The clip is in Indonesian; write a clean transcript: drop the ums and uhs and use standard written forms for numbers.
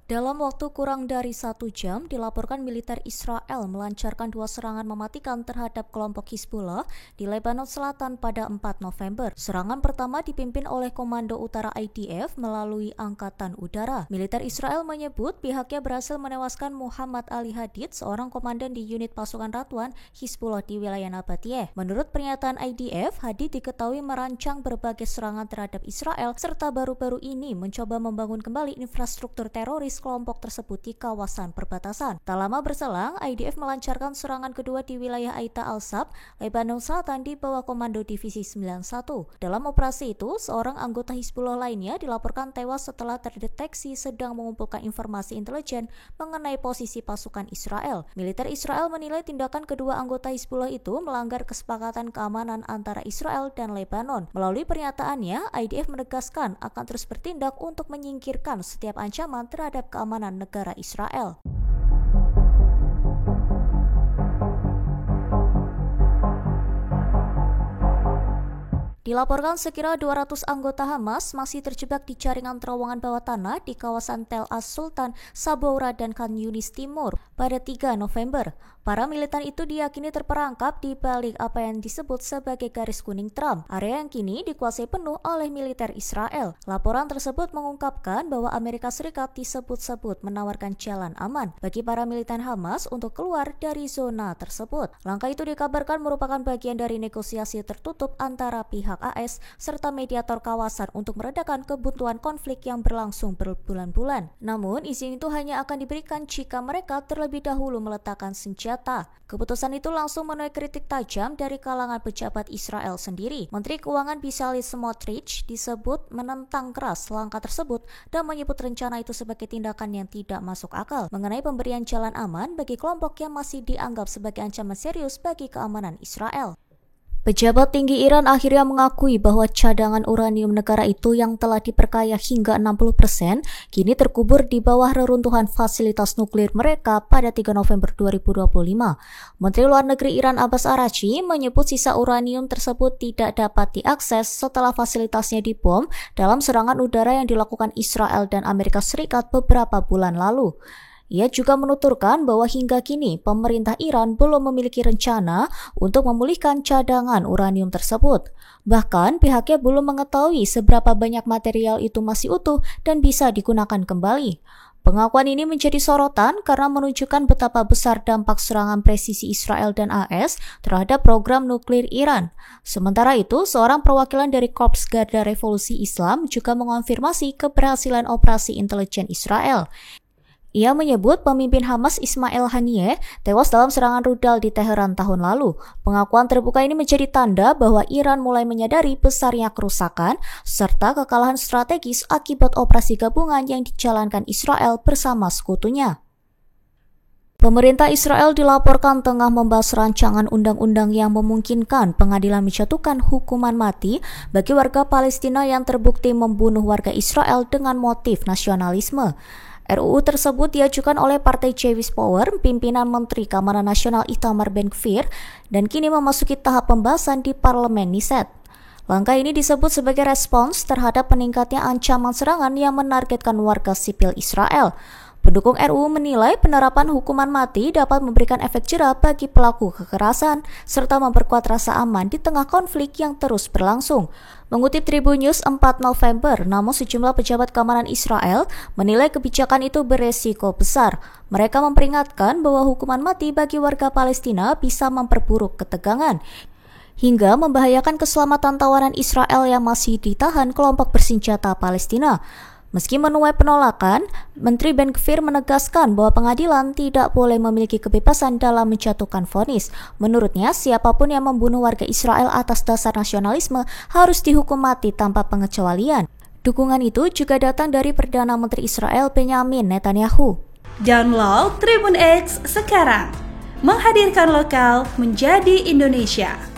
Dalam waktu kurang dari 1 jam, dilaporkan militer Israel melancarkan 2 serangan mematikan terhadap kelompok Hizbullah di Lebanon Selatan pada 4 November. Serangan pertama dipimpin oleh Komando Utara IDF melalui Angkatan Udara. Militer Israel menyebut pihaknya berhasil menewaskan Muhammad Ali Hadid, seorang komandan di unit pasukan Radwan Hizbullah di wilayah Nabatiyeh. Menurut pernyataan IDF, Hadid diketahui merancang berbagai serangan terhadap Israel serta baru-baru ini mencoba membangun kembali infrastruktur teroris kelompok tersebut di kawasan perbatasan. Tak lama berselang, IDF melancarkan serangan kedua di wilayah Aita al-Sab, Lebanon Selatan di bawah komando Divisi 91. Dalam operasi itu, seorang anggota Hizbullah lainnya dilaporkan tewas setelah terdeteksi sedang mengumpulkan informasi intelijen mengenai posisi pasukan Israel. Militer Israel menilai tindakan kedua anggota Hizbullah itu melanggar kesepakatan keamanan antara Israel dan Lebanon. Melalui pernyataannya, IDF menegaskan akan terus bertindak untuk menyingkirkan setiap ancaman terhadap keamanan negara Israel. Dilaporkan sekira 200 anggota Hamas masih terjebak di jaringan terowongan bawah tanah di kawasan Tel As-Sultan, Saboura, dan Khan Yunis Timur pada 3 November. Para militan itu diyakini terperangkap di balik apa yang disebut sebagai garis kuning Trump, area yang kini dikuasai penuh oleh militer Israel. Laporan tersebut mengungkapkan bahwa Amerika Serikat disebut-sebut menawarkan jalan aman bagi para militan Hamas untuk keluar dari zona tersebut. Langkah itu dikabarkan merupakan bagian dari negosiasi tertutup antara pihak AS serta mediator kawasan untuk meredakan kebuntuan konflik yang berlangsung berbulan-bulan. Namun, izin itu hanya akan diberikan jika mereka terlebih dahulu meletakkan senjata. Keputusan itu langsung menuai kritik tajam dari kalangan pejabat Israel sendiri. Menteri Keuangan Bezalel Smotrich disebut menentang keras langkah tersebut dan menyebut rencana itu sebagai tindakan yang tidak masuk akal mengenai pemberian jalan aman bagi kelompok yang masih dianggap sebagai ancaman serius bagi keamanan Israel. Pejabat tinggi Iran akhirnya mengakui bahwa cadangan uranium negara itu yang telah diperkaya hingga 60% kini terkubur di bawah reruntuhan fasilitas nuklir mereka pada 3 November 2025. Menteri Luar Negeri Iran Abbas Araghchi menyebut sisa uranium tersebut tidak dapat diakses setelah fasilitasnya dibom dalam serangan udara yang dilakukan Israel dan Amerika Serikat beberapa bulan lalu. Ia juga menuturkan bahwa hingga kini pemerintah Iran belum memiliki rencana untuk memulihkan cadangan uranium tersebut. Bahkan pihaknya belum mengetahui seberapa banyak material itu masih utuh dan bisa digunakan kembali. Pengakuan ini menjadi sorotan karena menunjukkan betapa besar dampak serangan presisi Israel dan AS terhadap program nuklir Iran. Sementara itu, seorang perwakilan dari Korps Garda Revolusi Islam juga mengonfirmasi keberhasilan operasi intelijen Israel. Ia menyebut pemimpin Hamas Ismail Haniyeh tewas dalam serangan rudal di Teheran tahun lalu. Pengakuan terbuka ini menjadi tanda bahwa Iran mulai menyadari besarnya kerusakan serta kekalahan strategis akibat operasi gabungan yang dijalankan Israel bersama sekutunya. Pemerintah Israel dilaporkan tengah membahas rancangan undang-undang yang memungkinkan pengadilan menjatuhkan hukuman mati bagi warga Palestina yang terbukti membunuh warga Israel dengan motif nasionalisme. RUU tersebut diajukan oleh Partai Jewish Power, pimpinan Menteri Keamanan Nasional Itamar Ben-Gvir, dan kini memasuki tahap pembahasan di Parlemen Knesset. Langkah ini disebut sebagai respons terhadap meningkatnya ancaman serangan yang menargetkan warga sipil Israel. Pendukung RUU menilai penerapan hukuman mati dapat memberikan efek jera bagi pelaku kekerasan serta memperkuat rasa aman di tengah konflik yang terus berlangsung. Mengutip Tribun News 4 November, namun sejumlah pejabat keamanan Israel menilai kebijakan itu beresiko besar. Mereka memperingatkan bahwa hukuman mati bagi warga Palestina bisa memperburuk ketegangan hingga membahayakan keselamatan tawanan Israel yang masih ditahan kelompok bersenjata Palestina. Meski menuai penolakan, Menteri Ben-Gvir menegaskan bahwa pengadilan tidak boleh memiliki kebebasan dalam menjatuhkan vonis. Menurutnya, siapapun yang membunuh warga Israel atas dasar nasionalisme harus dihukum mati tanpa pengecualian. Dukungan itu juga datang dari Perdana Menteri Israel Benjamin Netanyahu. Download Tribun X sekarang, menghadirkan lokal menjadi Indonesia.